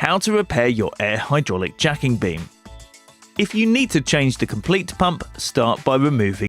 How to repair your air hydraulic jacking beam. If you need to change the complete pump, start by removing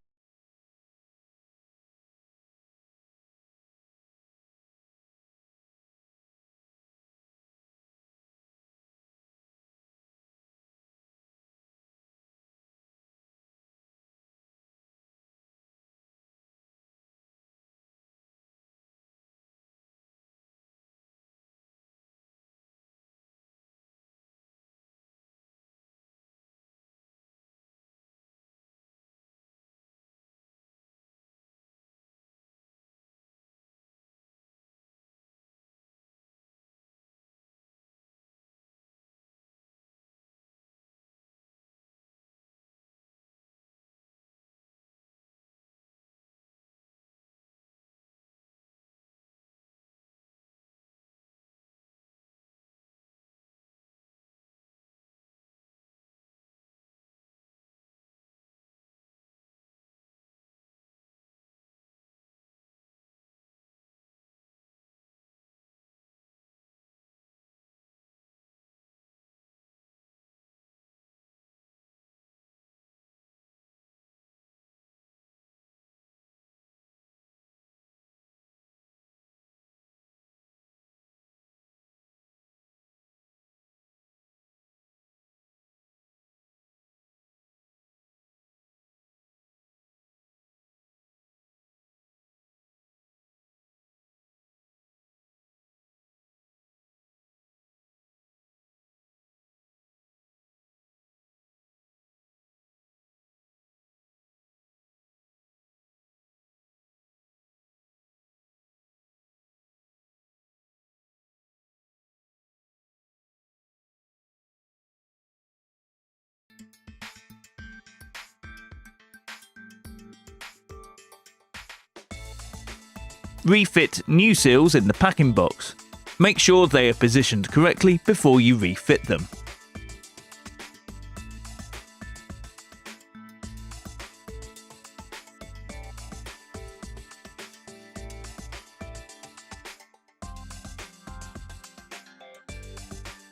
refit new seals in the packing box. Make sure they are positioned correctly before you refit them.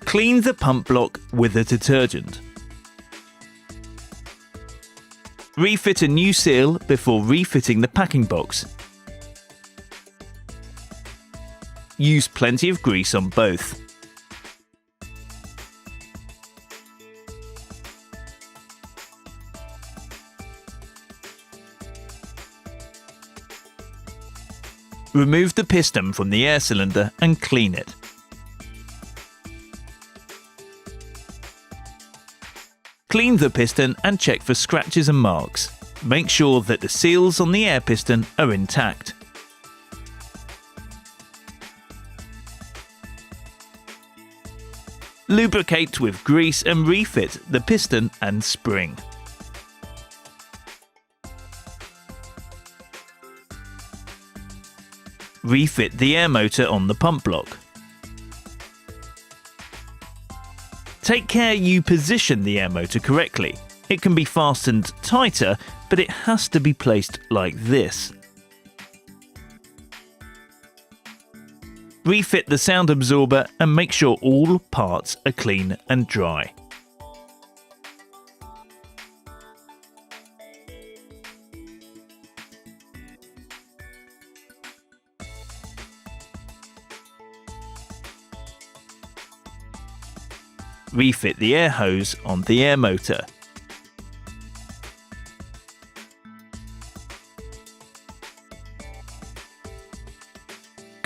Clean the pump block with a detergent. Refit a new seal before refitting the packing box. Use plenty of grease on both. Remove the piston from the air cylinder and clean it. Clean the piston and check for scratches and marks. Make sure that the seals on the air piston are intact. Lubricate with grease and refit the piston and spring. Refit the air motor on the pump block. Take care you position the air motor correctly. It can be fastened tighter, but it has to be placed like this. Refit the sound absorber and make sure all parts are clean and dry. Refit the air hose on the air motor.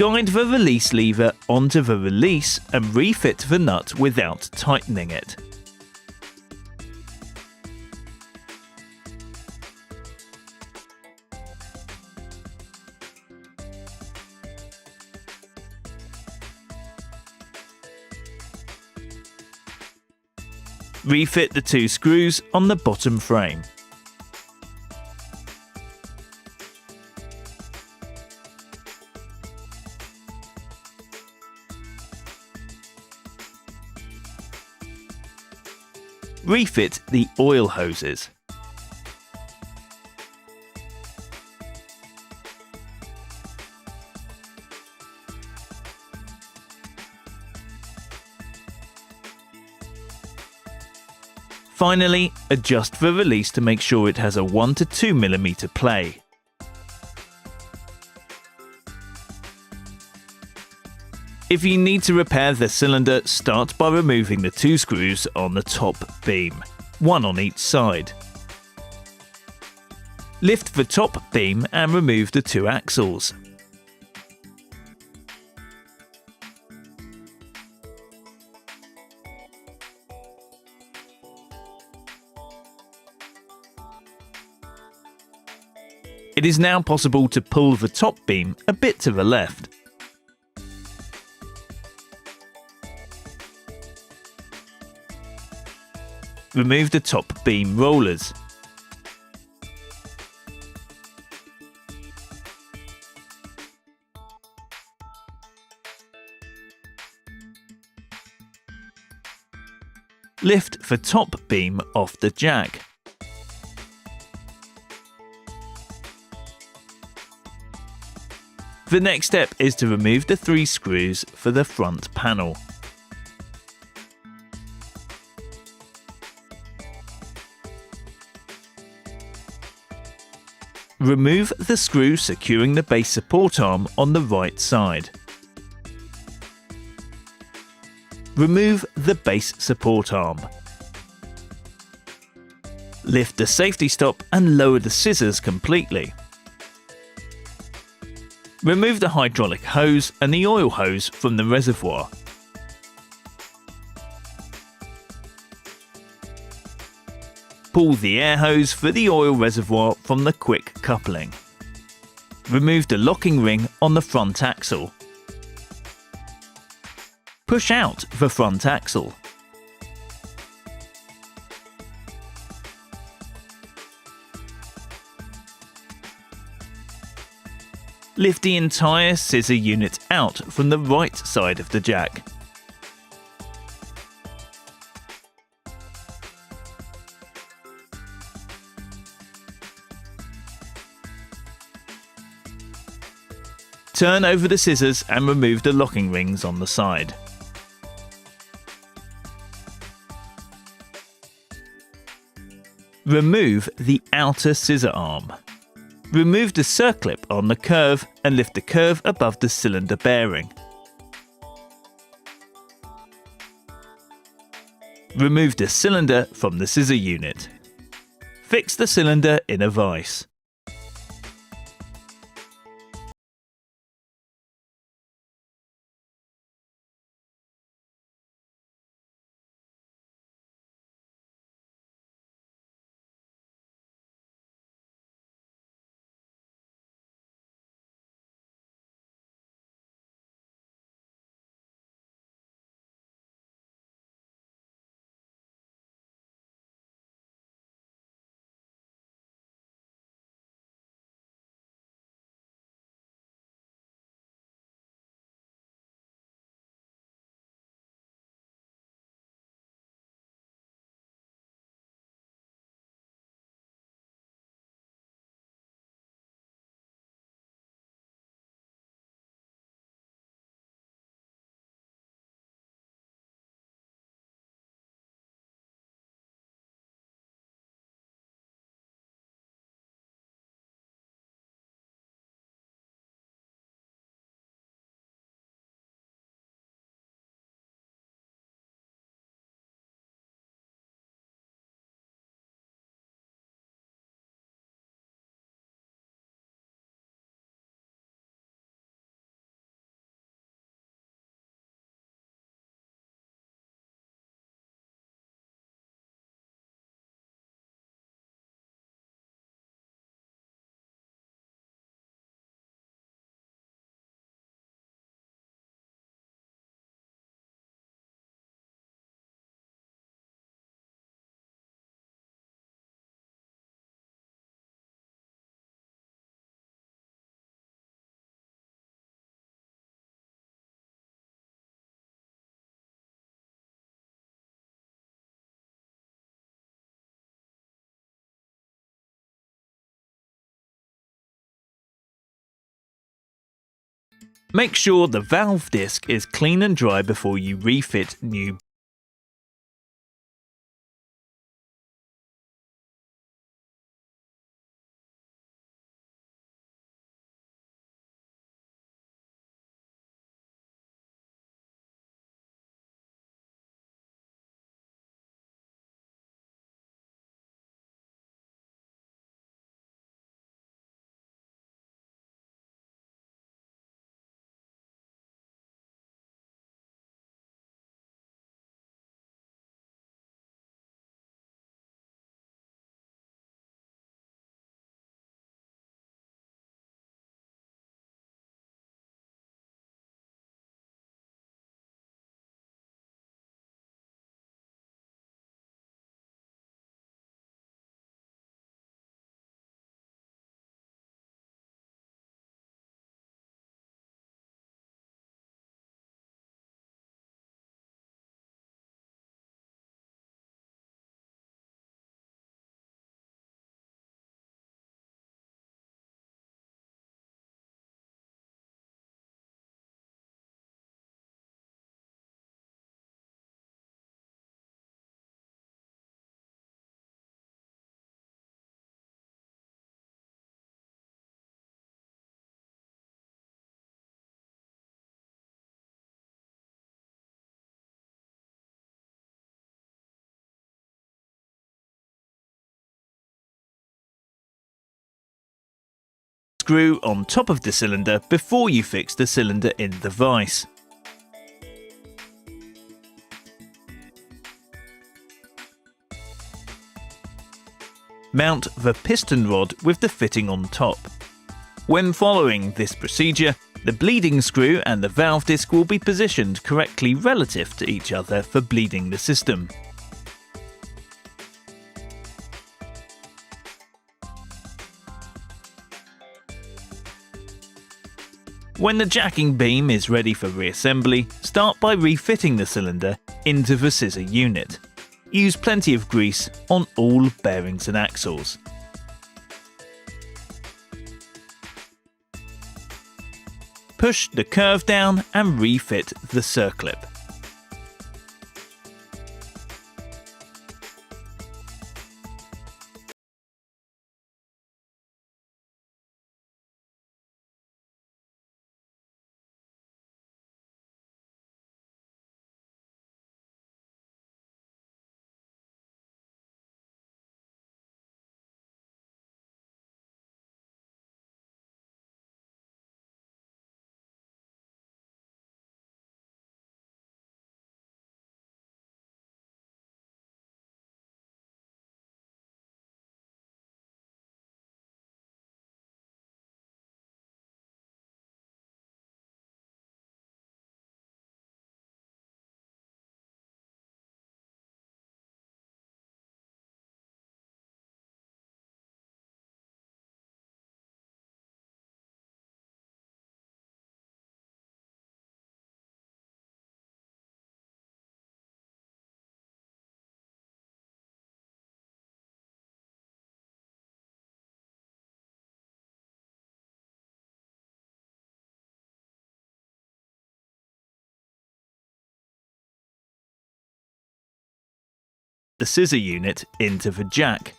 Guide the release lever onto the release and refit the nut without tightening it. Refit the two screws on the bottom frame. Refit the oil hoses. Finally, adjust the release to make sure it has a 1 to 2 mm play. If you need to repair the cylinder, start by removing the 2 screws on the top beam, one on each side. Lift the top beam and remove the 2 axles. It is now possible to pull the top beam a bit to the left. Remove the top beam rollers. Lift the top beam off the jack. The next step is to remove the 3 screws for the front panel. Remove the screw securing the base support arm on the right side. Remove the base support arm. Lift the safety stop and lower the scissors completely. Remove the hydraulic hose and the oil hose from the reservoir. Pull the air hose for the oil reservoir from the quick coupling. Remove the locking ring on the front axle. Push out the front axle. Lift the entire scissor unit out from the right side of the jack. Turn over the scissors and remove the locking rings on the side. Remove the outer scissor arm. Remove the circlip on the curve and lift the curve above the cylinder bearing. Remove the cylinder from the scissor unit. Fix the cylinder in a vise. Make sure the valve disc is clean and dry before you refit new screw on top of the cylinder before you fix the cylinder in the vise. Mount the piston rod with the fitting on top. When following this procedure, the bleeding screw and the valve disc will be positioned correctly relative to each other for bleeding the system. When the jacking beam is ready for reassembly, start by refitting the cylinder into the scissor unit. Use plenty of grease on all bearings and axles. Push the curve down and refit the circlip. The scissor unit into the jack.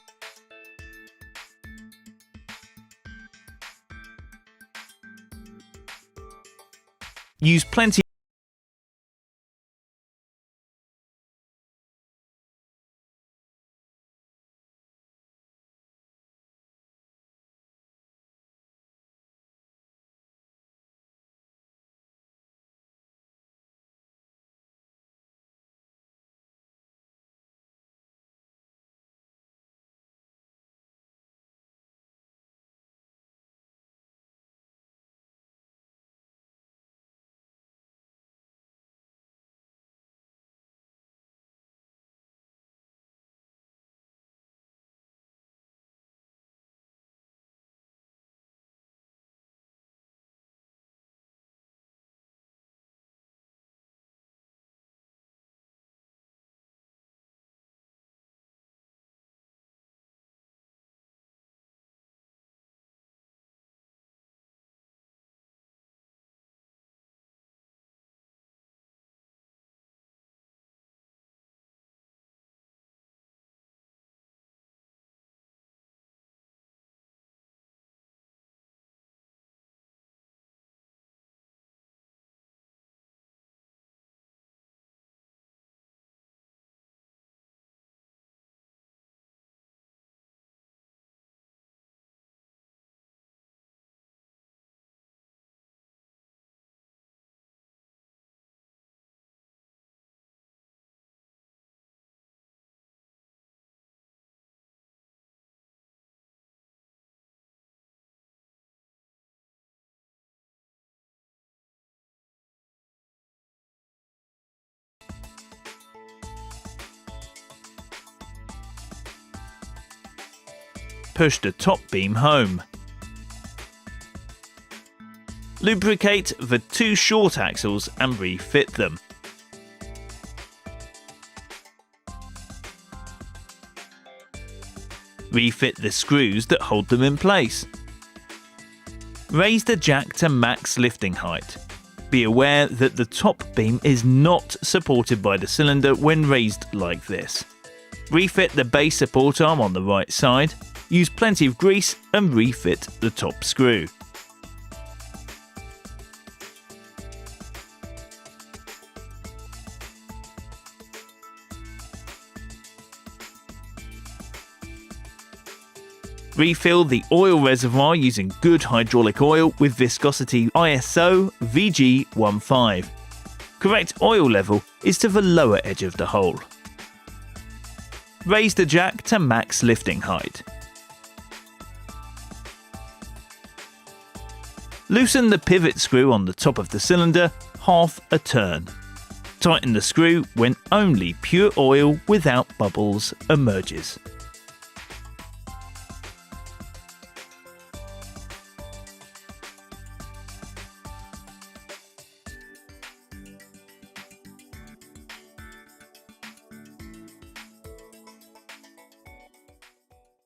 Use plenty push the top beam home. Lubricate the two short axles and refit them. Refit the screws that hold them in place. Raise the jack to max lifting height. Be aware that the top beam is not supported by the cylinder when raised like this. Refit the base support arm on the right side. Use plenty of grease and refit the top screw. Refill the oil reservoir using good hydraulic oil with viscosity ISO VG15. Correct oil level is to the lower edge of the hole. Raise the jack to max lifting height. Loosen the pivot screw on the top of the cylinder half a turn. Tighten the screw when only pure oil without bubbles emerges.